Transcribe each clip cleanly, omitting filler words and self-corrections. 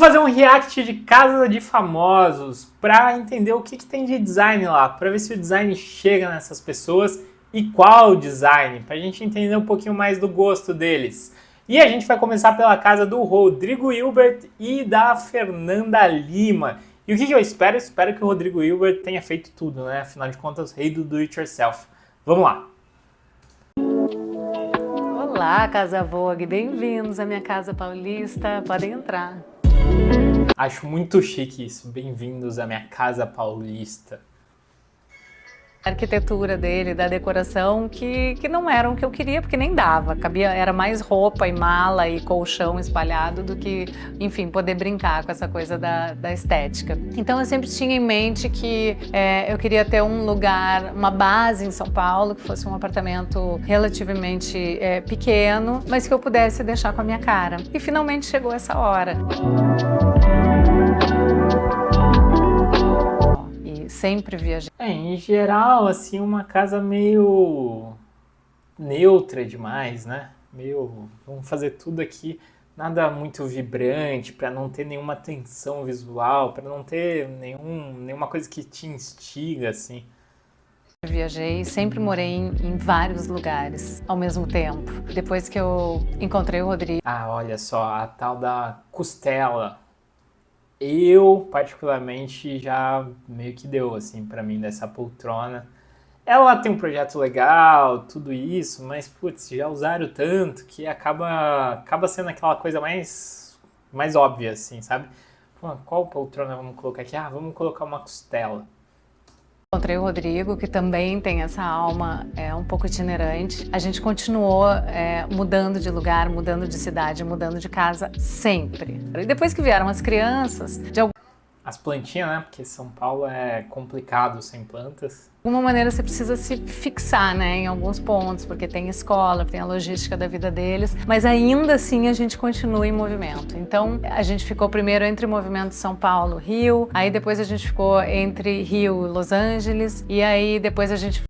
Vamos fazer um react de Casa de Famosos para entender o que tem de design lá, para ver se o design chega nessas pessoas e qual design, para a gente entender um pouquinho mais do gosto deles. E a gente vai começar pela casa do Rodrigo Hilbert e da Fernanda Lima. E o que eu espero? Espero que o Rodrigo Hilbert tenha feito tudo, né? Afinal de contas, rei do do-it-yourself. Vamos lá! Olá, Casa Vogue, bem-vindos à minha casa paulista, podem entrar. Acho muito chique isso, bem-vindos à minha casa paulista. A arquitetura dele, da decoração, que não era o que eu queria, porque nem dava, cabia, era mais roupa e mala e colchão espalhado do que, enfim, poder brincar com essa coisa da estética. Então eu sempre tinha em mente que eu queria ter um lugar, uma base em São Paulo, que fosse um apartamento relativamente pequeno, mas que eu pudesse deixar com a minha cara. E finalmente chegou essa hora. Sempre viajei. Em geral, assim, uma casa meio neutra demais, né? Vamos fazer tudo aqui, nada muito vibrante, para não ter nenhuma tensão visual, para não ter nenhuma coisa que te instiga, assim. Viajei, sempre morei em vários lugares ao mesmo tempo. Depois que eu encontrei o Rodrigo... Ah, olha só, a tal da costela. Eu, particularmente, já meio que deu, assim, pra mim, dessa poltrona. Ela tem um projeto legal, tudo isso, mas, putz, já usaram tanto que acaba sendo aquela coisa mais óbvia, assim, sabe? Pô, qual poltrona vamos colocar aqui? Ah, vamos colocar uma costela. Encontrei o Rodrigo, que também tem essa alma um pouco itinerante. A gente continuou mudando de lugar, mudando de cidade, mudando de casa sempre. E depois que vieram as crianças, as plantinhas, né? Porque São Paulo é complicado sem plantas. De alguma maneira você precisa se fixar, né, em alguns pontos, porque tem escola, tem a logística da vida deles, mas ainda assim a gente continua em movimento. Então a gente ficou primeiro entre o movimento São Paulo-Rio, aí depois a gente ficou entre Rio e Los Angeles, e aí depois a gente...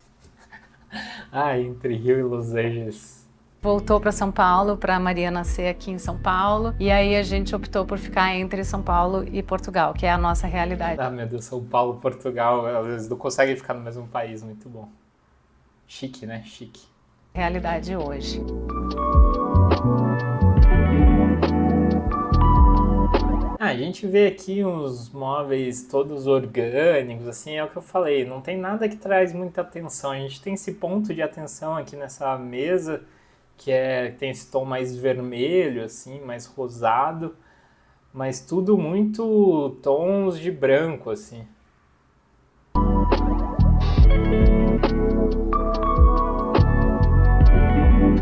entre Rio e Los Angeles. Voltou para São Paulo, para Maria nascer aqui em São Paulo, e aí a gente optou por ficar entre São Paulo e Portugal, que é a nossa realidade. Ah, meu Deus, São Paulo, Portugal, às vezes não conseguem ficar no mesmo país, muito bom. Chique, né? Chique. Realidade hoje. A gente vê aqui uns móveis todos orgânicos, assim, é o que eu falei, não tem nada que traz muita atenção. A gente tem esse ponto de atenção aqui nessa mesa, que tem esse tom mais vermelho, assim, mais rosado, mas tudo muito tons de branco, assim.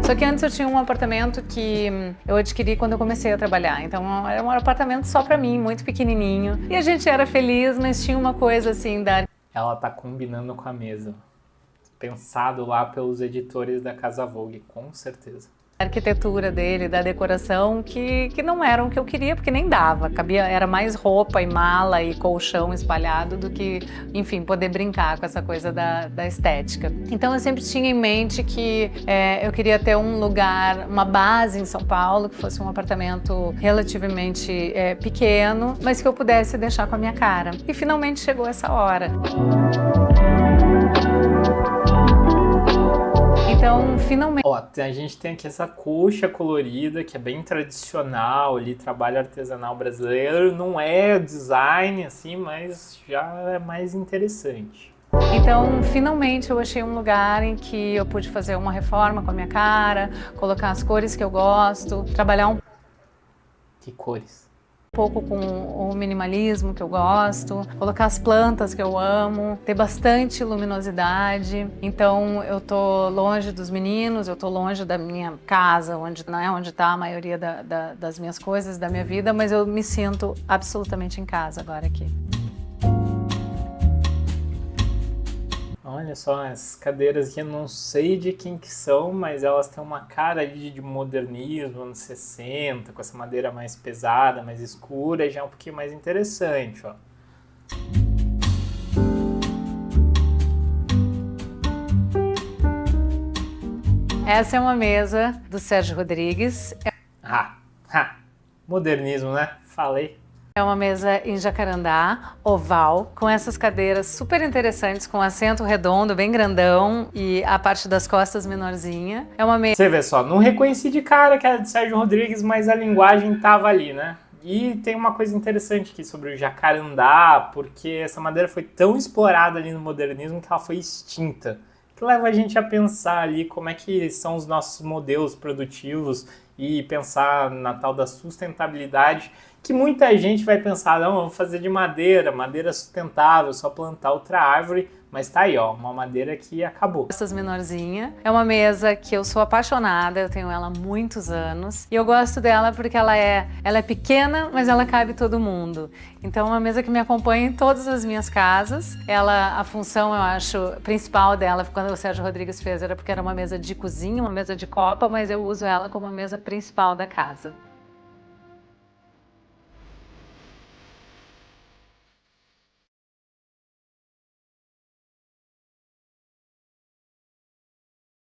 Só que antes eu tinha um apartamento que eu adquiri quando eu comecei a trabalhar, então era um apartamento só pra mim, muito pequenininho, e a gente era feliz, mas tinha uma coisa assim da... Ela tá combinando com a mesa. Pensado lá pelos editores da Casa Vogue, com certeza. A arquitetura dele, da decoração, que não era o que eu queria, porque nem dava, cabia, era mais roupa e mala e colchão espalhado do que, enfim, poder brincar com essa coisa da estética. Então eu sempre tinha em mente que eu queria ter um lugar, uma base em São Paulo, que fosse um apartamento relativamente pequeno, mas que eu pudesse deixar com a minha cara. E finalmente chegou essa hora. Então, finalmente... Ó, a gente tem aqui essa coxa colorida, que é bem tradicional ali, trabalho artesanal brasileiro. Não é design, assim, mas já é mais interessante. Então, finalmente eu achei um lugar em que eu pude fazer uma reforma com a minha cara, colocar as cores que eu gosto, trabalhar um... Que cores? pouco com o minimalismo que eu gosto, colocar as plantas que eu amo, ter bastante luminosidade. Então eu tô longe dos meninos, eu tô longe da minha casa, onde tá a maioria das minhas coisas, da minha vida, mas eu me sinto absolutamente em casa agora aqui. Olha só, as cadeiras aqui eu não sei de quem que são, mas elas têm uma cara ali de modernismo, anos 60, com essa madeira mais pesada, mais escura, e já é um pouquinho mais interessante, ó. Essa é uma mesa do Sérgio Rodrigues. Modernismo, né? Falei. É uma mesa em jacarandá, oval, com essas cadeiras super interessantes, com assento redondo, bem grandão e a parte das costas menorzinha. É uma mesa... Você vê só, não reconheci de cara que era de Sérgio Rodrigues, mas a linguagem tava ali, né? E tem uma coisa interessante aqui sobre o jacarandá, porque essa madeira foi tão explorada ali no modernismo que ela foi extinta. Que leva a gente a pensar ali como é que são os nossos modelos produtivos e pensar na tal da sustentabilidade, que muita gente vai pensar, não, eu vou fazer de madeira, madeira sustentável, só plantar outra árvore, mas tá aí, ó, uma madeira que acabou. Essas menorzinha. É uma mesa que eu sou apaixonada, eu tenho ela há muitos anos. E eu gosto dela porque ela é pequena, mas ela cabe todo mundo. Então é uma mesa que me acompanha em todas as minhas casas. A função, eu acho, principal dela, quando o Sérgio Rodrigues fez, era porque era uma mesa de cozinha, uma mesa de copa, mas eu uso ela como a mesa principal da casa.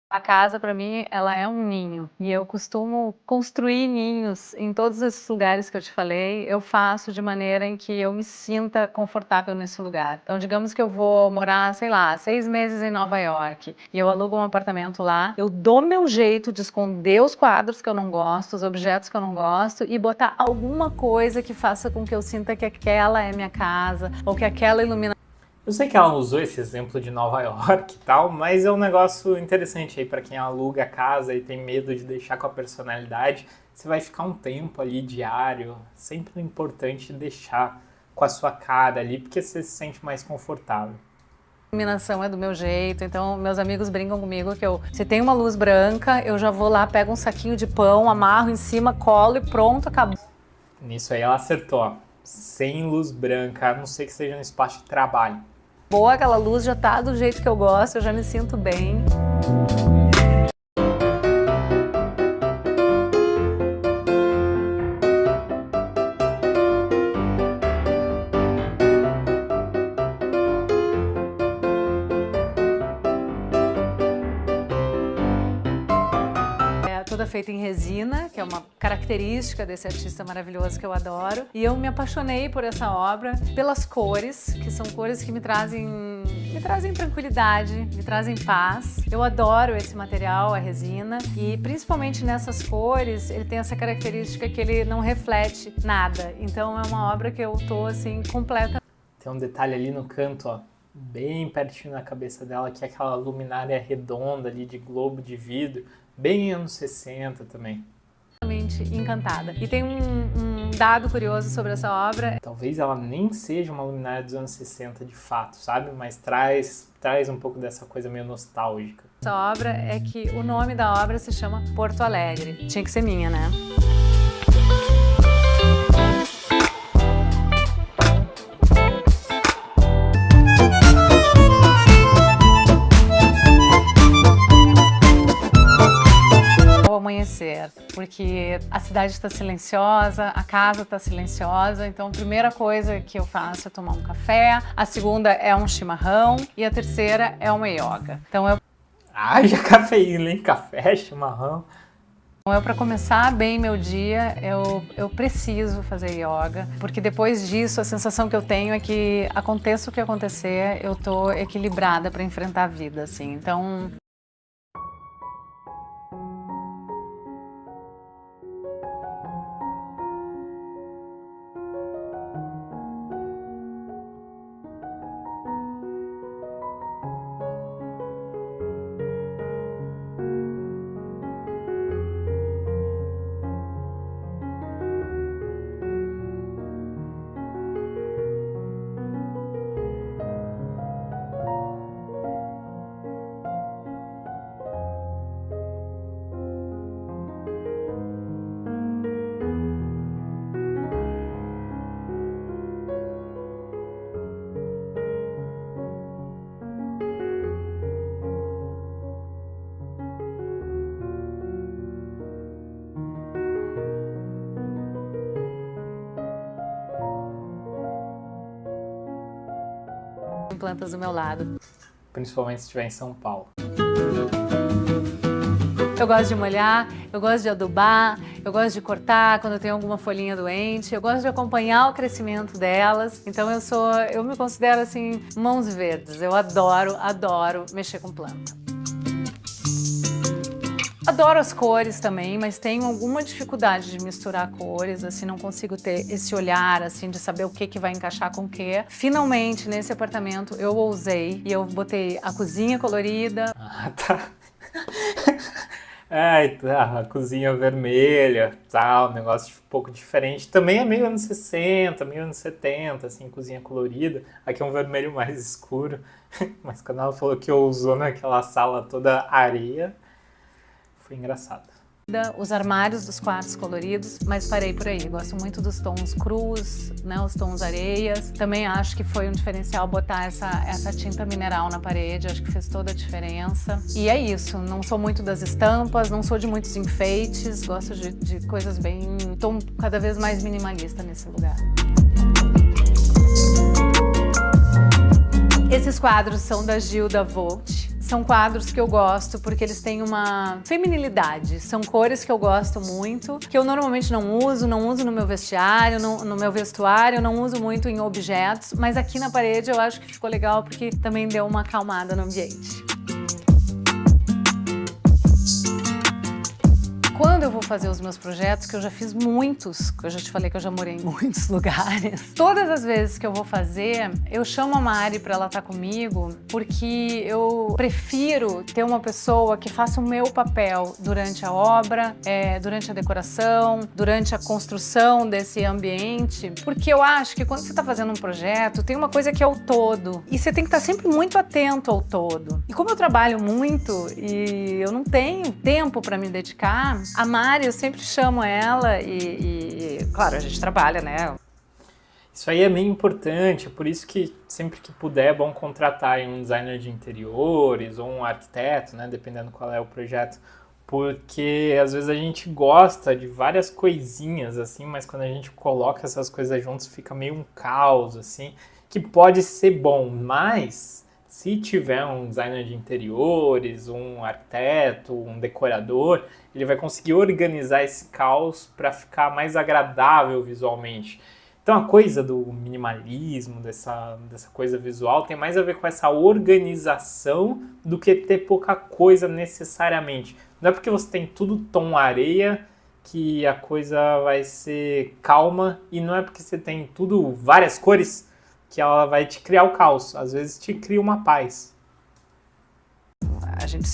A casa, para mim, ela é um ninho. E eu costumo construir ninhos em todos esses lugares que eu te falei. Eu faço de maneira em que eu me sinta confortável nesse lugar. Então, digamos que eu vou morar, sei lá, 6 meses em Nova York e eu alugo um apartamento lá. Eu dou meu jeito de esconder os quadros que eu não gosto, os objetos que eu não gosto e botar alguma coisa que faça com que eu sinta que aquela é minha casa ou que aquela iluminação. Eu sei que ela usou esse exemplo de Nova York e tal, mas é um negócio interessante aí para quem aluga a casa e tem medo de deixar com a personalidade. Você vai ficar um tempo ali diário, sempre é importante deixar com a sua cara ali, porque você se sente mais confortável. A iluminação é do meu jeito, então meus amigos brincam comigo que se tem uma luz branca, eu já vou lá, pego um saquinho de pão, amarro em cima, colo e pronto, acabou. Nisso aí ela acertou, ó. Sem luz branca, a não ser que seja no espaço de trabalho. Boa, aquela luz já tá do jeito que eu gosto, eu já me sinto bem. Toda feita em resina, que é uma característica desse artista maravilhoso que eu adoro. E eu me apaixonei por essa obra, pelas cores, que são cores que me trazem tranquilidade, me trazem paz. Eu adoro esse material, a resina, e principalmente nessas cores, ele tem essa característica que ele não reflete nada. Então é uma obra que eu tô assim completa. Tem um detalhe ali no canto, ó, bem pertinho na cabeça dela, que é aquela luminária redonda ali de globo de vidro, bem anos 60 também. Encantada. E tem um dado curioso sobre essa obra. Talvez ela nem seja uma luminária dos anos 60 de fato, sabe? Mas traz um pouco dessa coisa meio nostálgica. Essa obra é que o nome da obra se chama Porto Alegre. Tinha que ser minha, né? Amanhecer, porque a cidade está silenciosa, a casa está silenciosa, então a primeira coisa que eu faço é tomar um café, a segunda é um chimarrão e a terceira é uma yoga. Então Haja cafeína, hein? Café, chimarrão. Para começar bem meu dia, eu preciso fazer yoga, porque depois disso a sensação que eu tenho é que aconteça o que acontecer, eu tô equilibrada para enfrentar a vida, assim. Então plantas do meu lado. Principalmente se estiver em São Paulo. Eu gosto de molhar, eu gosto de adubar, eu gosto de cortar quando tem alguma folhinha doente, eu gosto de acompanhar o crescimento delas. Então eu me considero assim, mãos verdes. Eu adoro mexer com planta. Adoro as cores também, mas tenho alguma dificuldade de misturar cores, assim, não consigo ter esse olhar, assim, de saber o que vai encaixar com o que. Finalmente, nesse apartamento, eu ousei e eu botei a cozinha colorida. Ah, tá. Ai, tá, a cozinha vermelha, tal, um negócio um pouco diferente. Também é meio anos 60, meio anos 70, assim, cozinha colorida. Aqui é um vermelho mais escuro. Mas quando ela falou que usou naquela sala toda areia, foi engraçado. Os armários dos quartos coloridos, mas parei por aí. Gosto muito dos tons crus, né, os tons areias. Também acho que foi um diferencial botar essa tinta mineral na parede, acho que fez toda a diferença. E é isso, não sou muito das estampas, não sou de muitos enfeites, gosto de coisas bem... Tô cada vez mais minimalista nesse lugar. Esses quadros são da Gilda Vogt. São quadros que eu gosto porque eles têm uma feminilidade. São cores que eu gosto muito, que eu normalmente não uso no meu vestiário, no meu vestuário, não uso muito em objetos, mas aqui na parede eu acho que ficou legal porque também deu uma acalmada no ambiente. Quando eu vou fazer os meus projetos, que eu já fiz muitos, que eu já te falei que eu já morei em muitos lugares, todas as vezes que eu vou fazer, eu chamo a Mari para ela estar comigo, porque eu prefiro ter uma pessoa que faça o meu papel durante a obra, durante a decoração, durante a construção desse ambiente, porque eu acho que quando você está fazendo um projeto, tem uma coisa que é o todo, e você tem que estar sempre muito atento ao todo. E como eu trabalho muito e eu não tenho tempo para me dedicar, a Mari, eu sempre chamo ela e, claro, a gente trabalha, né? Isso aí é meio importante, é por isso que sempre que puder é bom contratar um designer de interiores ou um arquiteto, né? Dependendo qual é o projeto, porque às vezes a gente gosta de várias coisinhas, assim, mas quando a gente coloca essas coisas juntos fica meio um caos, assim, que pode ser bom, mas... Se tiver um designer de interiores, um arquiteto, um decorador, ele vai conseguir organizar esse caos para ficar mais agradável visualmente. Então a coisa do minimalismo, dessa coisa visual, tem mais a ver com essa organização do que ter pouca coisa necessariamente. Não é porque você tem tudo tom areia que a coisa vai ser calma, e não é porque você tem tudo várias cores que ela vai te criar o caos. Às vezes te cria uma paz.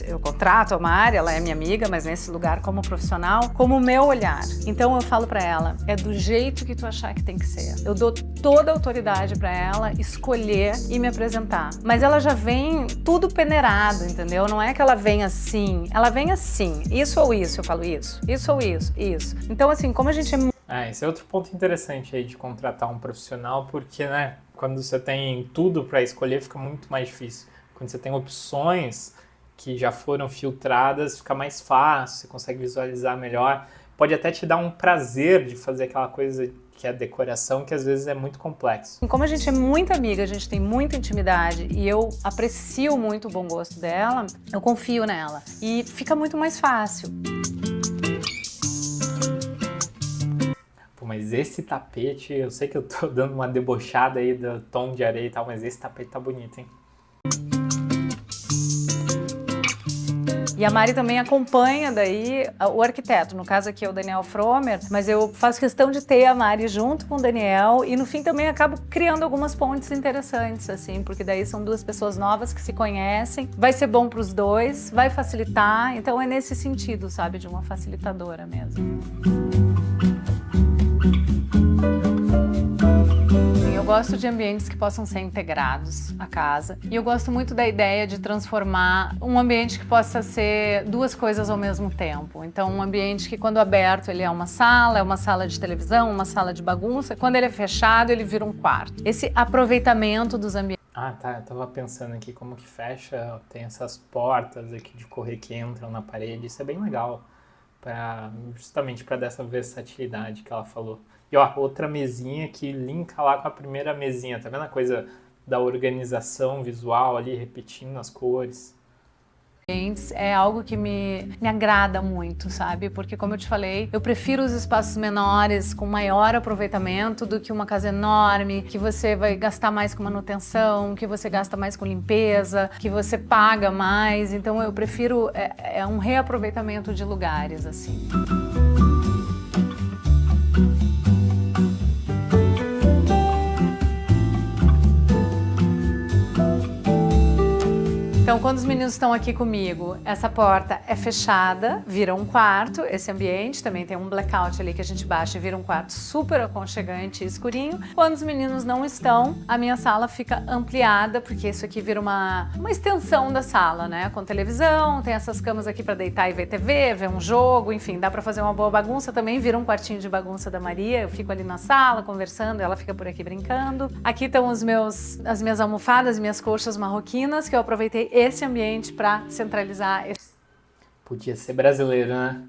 Eu contrato a Mari, ela é minha amiga, mas nesse lugar como profissional, como o meu olhar. Então eu falo pra ela, é do jeito que tu achar que tem que ser. Eu dou toda a autoridade pra ela escolher e me apresentar. Mas ela já vem tudo peneirado, entendeu? Não é que ela vem assim, ela vem assim. Isso ou isso, eu falo isso. Isso ou isso, isso. Então assim, como a gente é... Esse é outro ponto interessante aí de contratar um profissional, porque, né, quando você tem tudo pra escolher fica muito mais difícil. Quando você tem opções que já foram filtradas, fica mais fácil, você consegue visualizar melhor. Pode até te dar um prazer de fazer aquela coisa que é a decoração, que às vezes é muito complexo. Como a gente é muito amiga, a gente tem muita intimidade e eu aprecio muito o bom gosto dela, eu confio nela e fica muito mais fácil. Pô, mas esse tapete, eu sei que eu tô dando uma debochada aí do tom de areia e tal, mas esse tapete tá bonito, hein? E a Mari também acompanha daí o arquiteto, no caso aqui é o Daniel Fromer, mas eu faço questão de ter a Mari junto com o Daniel e no fim também acabo criando algumas pontes interessantes, assim, porque daí são duas pessoas novas que se conhecem, vai ser bom para os dois, vai facilitar, então é nesse sentido, sabe, de uma facilitadora mesmo. Eu gosto de ambientes que possam ser integrados à casa e eu gosto muito da ideia de transformar um ambiente que possa ser duas coisas ao mesmo tempo. Então um ambiente que quando aberto ele é uma sala de televisão, uma sala de bagunça, quando ele é fechado ele vira um quarto. Esse aproveitamento dos ambientes. Ah, tá, eu tava pensando aqui como que fecha, tem essas portas aqui de correr que entram na parede, isso é bem legal, justamente para dessa versatilidade que ela falou. E ó, outra mesinha que linka lá com a primeira mesinha, tá vendo a coisa da organização visual ali, repetindo as cores? É algo que me agrada muito, sabe? Porque, como eu te falei, eu prefiro os espaços menores com maior aproveitamento do que uma casa enorme, que você vai gastar mais com manutenção, que você gasta mais com limpeza, que você paga mais. Então eu prefiro um reaproveitamento de lugares, assim. Então, quando os meninos estão aqui comigo, essa porta é fechada, vira um quarto, esse ambiente, também tem um blackout ali que a gente baixa e vira um quarto super aconchegante e escurinho. Quando os meninos não estão, a minha sala fica ampliada, porque isso aqui vira uma extensão da sala, né? Com televisão, tem essas camas aqui para deitar e ver TV, ver um jogo, enfim, dá para fazer uma boa bagunça. Também vira um quartinho de bagunça da Maria, eu fico ali na sala conversando, ela fica por aqui brincando. Aqui estão as minhas almofadas, minhas colchas marroquinas, que eu aproveitei esse ambiente para centralizar. Podia ser brasileiro, né?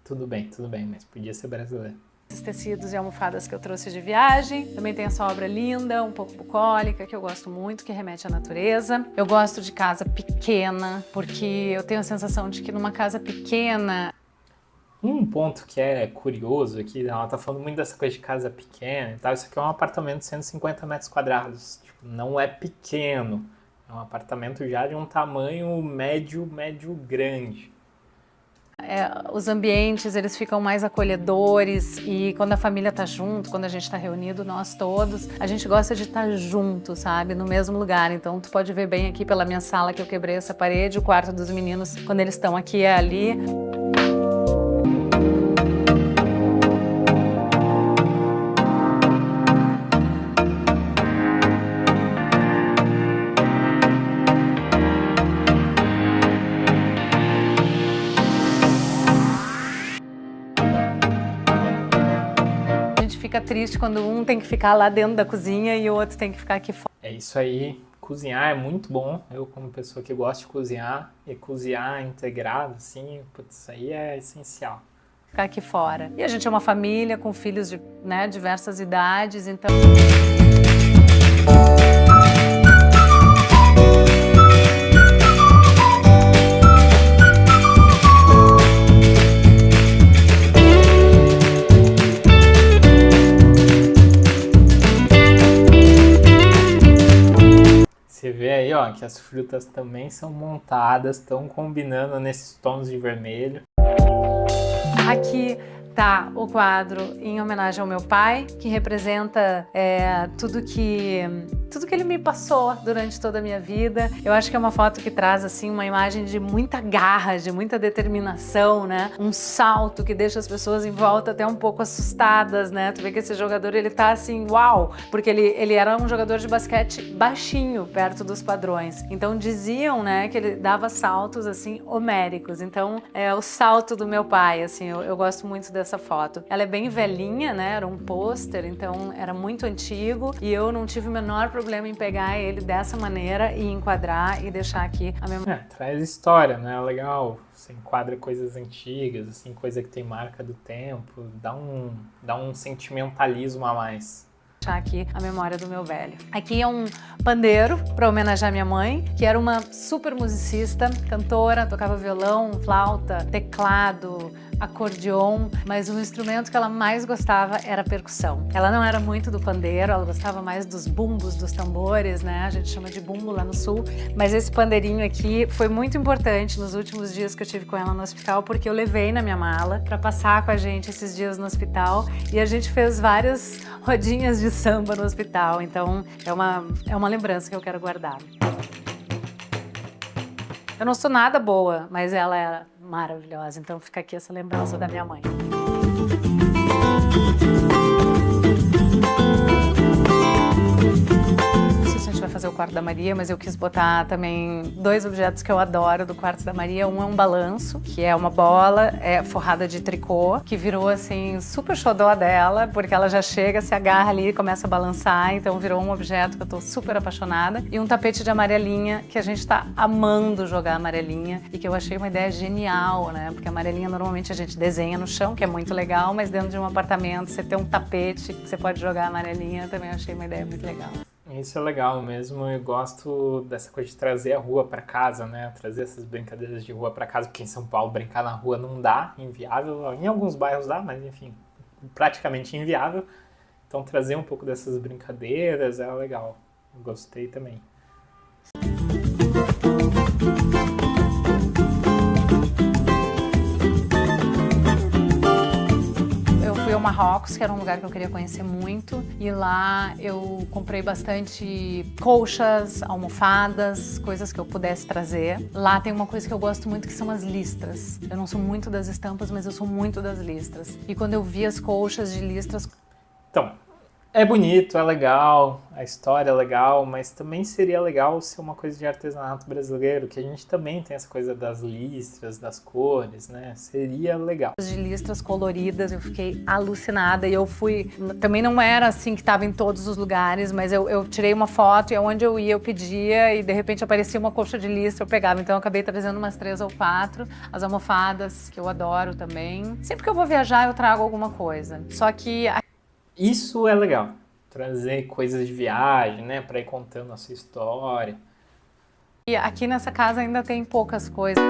Tudo bem, mas podia ser brasileiro. Esses tecidos e almofadas que eu trouxe de viagem. Também tem essa obra linda, um pouco bucólica, que eu gosto muito, que remete à natureza. Eu gosto de casa pequena, porque eu tenho a sensação de que numa casa pequena... Um ponto que é curioso aqui, ela tá falando muito dessa coisa de casa pequena e tal. Isso aqui é um apartamento de 150 metros quadrados. Tipo, não é pequeno. É um apartamento já de um tamanho médio grande. Os ambientes, eles ficam mais acolhedores e quando a família tá junto, quando a gente tá reunido, nós todos, a gente gosta de estar junto, sabe? No mesmo lugar. Então tu pode ver bem aqui pela minha sala que eu quebrei essa parede, o quarto dos meninos, quando eles estão aqui, é ali. Fica triste quando um tem que ficar lá dentro da cozinha e o outro tem que ficar aqui fora. É isso aí, cozinhar é muito bom. Eu, como pessoa que gosta de cozinhar, e cozinhar integrado, assim, putz, isso aí é essencial. Ficar aqui fora. E a gente é uma família com filhos de diversas idades, então... Você vê aí, ó, que as frutas também são montadas, estão combinando nesses tons de vermelho. Aqui tá o quadro em homenagem ao meu pai, que representa tudo que ele me passou durante toda a minha vida. Eu acho que é uma foto que traz assim uma imagem de muita garra, de muita determinação, né? Um salto que deixa as pessoas em volta até um pouco assustadas, né? Tu vê que esse jogador, ele tá assim, uau! Porque ele era um jogador de basquete baixinho, perto dos padrões. Então diziam, né, que ele dava saltos assim homéricos. Então é o salto do meu pai, assim, eu gosto muito dessa foto. Ela é bem velhinha, né? Era um pôster, então era muito antigo e eu não tive o menor problema em pegar ele dessa maneira e enquadrar e deixar aqui a memória. Traz história, né? Legal. Você enquadra coisas antigas, assim, coisa que tem marca do tempo, dá um sentimentalismo a mais. Deixar aqui a memória do meu velho. Aqui é um pandeiro para homenagear minha mãe, que era uma super musicista, cantora, tocava violão, flauta, teclado, acordeon, mas o instrumento que ela mais gostava era a percussão. Ela não era muito do pandeiro, ela gostava mais dos bumbos, dos tambores, né? A gente chama de bumbo lá no sul, mas esse pandeirinho aqui foi muito importante nos últimos dias que eu tive com ela no hospital, porque eu levei na minha mala para passar com a gente esses dias no hospital e a gente fez várias rodinhas de samba no hospital, então é uma lembrança que eu quero guardar. Eu não sou nada boa, mas ela era maravilhosa, então fica aqui essa lembrança da minha mãe. Vai fazer o quarto da Maria, mas eu quis botar também dois objetos que eu adoro do quarto da Maria. Um é um balanço, que é uma bola forrada de tricô, que virou assim super xodó dela, porque ela já chega, se agarra ali e começa a balançar, então virou um objeto que eu tô super apaixonada. E um tapete de amarelinha, que a gente tá amando jogar amarelinha e que eu achei uma ideia genial, né? Porque amarelinha normalmente a gente desenha no chão, que é muito legal, mas dentro de um apartamento você ter um tapete que você pode jogar amarelinha, também achei uma ideia muito legal. Isso é legal mesmo, eu gosto dessa coisa de trazer a rua para casa, né? Trazer essas brincadeiras de rua para casa, porque em São Paulo brincar na rua não dá, inviável. Em alguns bairros dá, mas enfim, praticamente inviável. Então trazer um pouco dessas brincadeiras é legal. Eu gostei também. Fui ao Marrocos, que era um lugar que eu queria conhecer muito, e lá eu comprei bastante colchas, almofadas, coisas que eu pudesse trazer. Lá tem uma coisa que eu gosto muito, que são as listras. Eu não sou muito das estampas, mas eu sou muito das listras. E quando eu vi as colchas de listras... Então, é bonito, é legal, a história é legal, mas também seria legal ser uma coisa de artesanato brasileiro, que a gente também tem essa coisa das listras, das cores, né? Seria legal. De listras coloridas, eu fiquei alucinada e eu fui... Também não era assim que estava em todos os lugares, mas eu tirei uma foto e aonde eu ia eu pedia e de repente aparecia uma colcha de listra, eu pegava. Então eu acabei trazendo umas 3 ou 4, as almofadas, que eu adoro também. Sempre que eu vou viajar eu trago alguma coisa, só que... Isso é legal, trazer coisas de viagem, né, para ir contando a sua história. E aqui nessa casa ainda tem poucas coisas.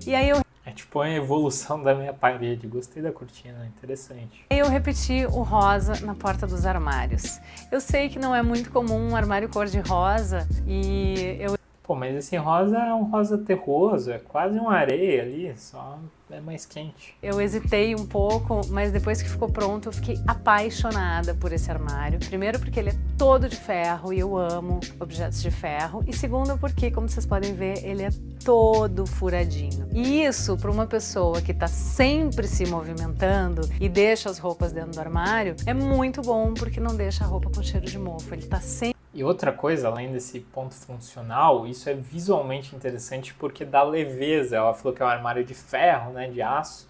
E aí é tipo a evolução da minha parede. Gostei da cortina, interessante. eu repeti o rosa na porta dos armários. Eu sei que não é muito comum um armário cor-de-rosa e eu... Pô, mas esse rosa é um rosa terroso, é quase uma areia ali, só é mais quente. Eu hesitei um pouco, mas depois que ficou pronto eu fiquei apaixonada por esse armário. Primeiro porque ele é todo de ferro e eu amo objetos de ferro. E segundo porque, como vocês podem ver, ele é todo furadinho. E isso, para uma pessoa que está sempre se movimentando e deixa as roupas dentro do armário, é muito bom porque não deixa a roupa com cheiro de mofo. Ele está sempre... E outra coisa, além desse ponto funcional, isso é visualmente interessante porque dá leveza. Ela falou que é um armário de ferro, né, de aço.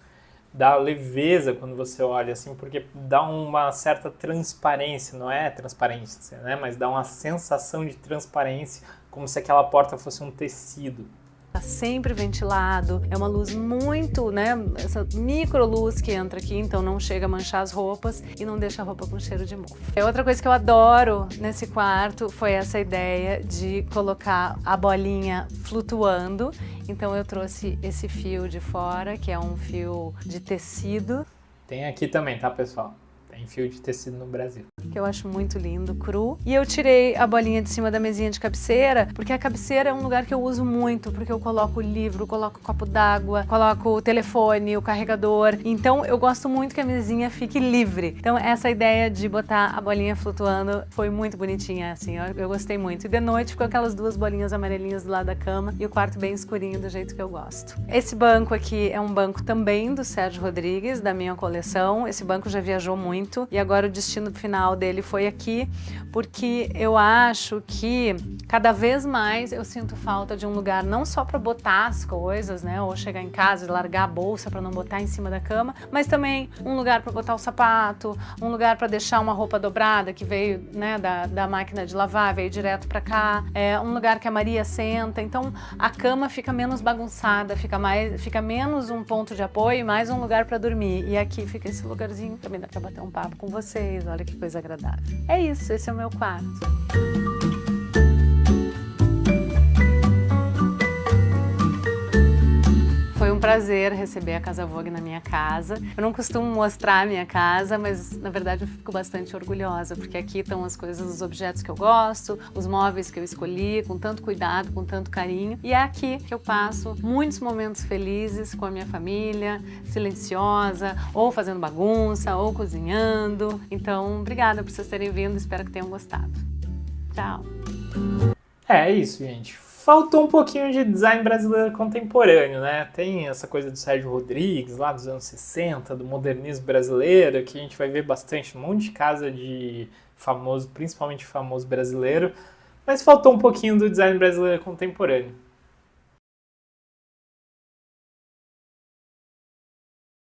Dá leveza quando você olha assim, porque dá uma certa transparência, não é transparência, né, mas dá uma sensação de transparência, como se aquela porta fosse um tecido. Tá sempre ventilado, é uma luz muito, né, essa micro luz que entra aqui, então não chega a manchar as roupas e não deixa a roupa com cheiro de mofo. Outra coisa que eu adoro nesse quarto foi essa ideia de colocar a bolinha flutuando, então eu trouxe esse fio de fora, que é um fio de tecido. Tem aqui também, tá, pessoal? Tem fio de tecido no Brasil. Que eu acho muito lindo, cru. E eu tirei a bolinha de cima da mesinha de cabeceira, porque a cabeceira é um lugar que eu uso muito, porque eu coloco o livro, coloco o copo d'água, coloco o telefone, o carregador. Então eu gosto muito que a mesinha fique livre. Então essa ideia de botar a bolinha flutuando foi muito bonitinha, assim, eu gostei muito. E de noite ficou aquelas 2 bolinhas amarelinhas do lado da cama e o quarto bem escurinho do jeito que eu gosto. Esse banco aqui é um banco também do Sérgio Rodrigues, da minha coleção. Esse banco já viajou muito e agora o destino final dele foi aqui, porque eu acho que cada vez mais eu sinto falta de um lugar não só para botar as coisas, né, ou chegar em casa e largar a bolsa para não botar em cima da cama, mas também um lugar para botar o sapato, um lugar para deixar uma roupa dobrada que veio, né, da máquina de lavar, veio direto para cá, um lugar que a Maria senta, então a cama fica menos bagunçada, fica menos um ponto de apoio e mais um lugar para dormir. E aqui fica esse lugarzinho, também dá para bater um papo com vocês, olha que coisa agradável. É isso, esse é o meu quarto. Foi um prazer receber a Casa Vogue na minha casa. Eu não costumo mostrar a minha casa, mas na verdade eu fico bastante orgulhosa, porque aqui estão as coisas, os objetos que eu gosto, os móveis que eu escolhi, com tanto cuidado, com tanto carinho. E é aqui que eu passo muitos momentos felizes com a minha família, silenciosa, ou fazendo bagunça, ou cozinhando. Então, obrigada por vocês terem vindo, espero que tenham gostado. Tchau! É isso, gente. faltou um pouquinho de design brasileiro contemporâneo, né? Tem essa coisa do Sérgio Rodrigues, lá dos anos 60, do modernismo brasileiro, que a gente vai ver bastante, um monte de casa de famoso, principalmente famoso brasileiro, mas faltou um pouquinho do design brasileiro contemporâneo.